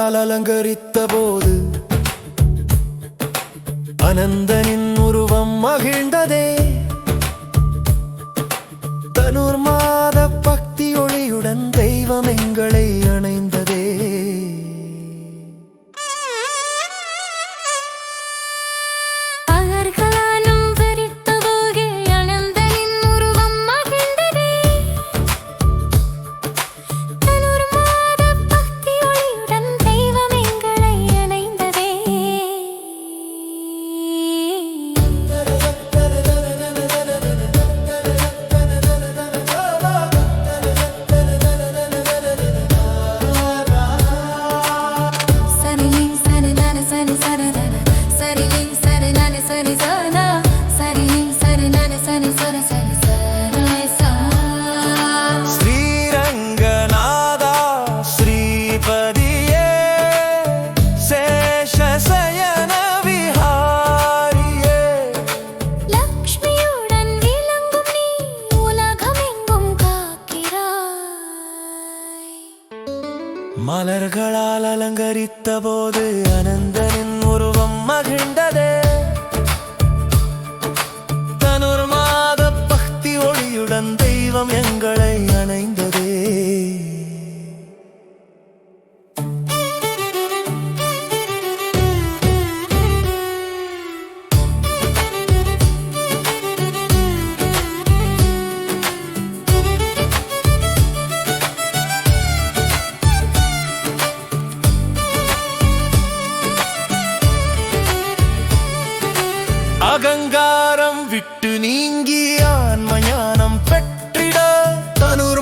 மலர்களால் அலங்கரித்த போது அனந்தனின் உருவம் மகிழ்ந்ததே. தனுர் மாத பக்தி ஒளியுடன் தெய்வம் எங்களை அணைந்ததே. மலர்களால் அலங்கரித்த போது அனந்தனின் உருவம் மகிழ்ந்ததே. தனுர் மாத பக்தி ஒளியுடன் தெய்வம் எங்களை அணைந்ததே. அகங்காரம் விட்டு நீங்கி ஆன்ம ஞானம் பெற்றிட தனுர்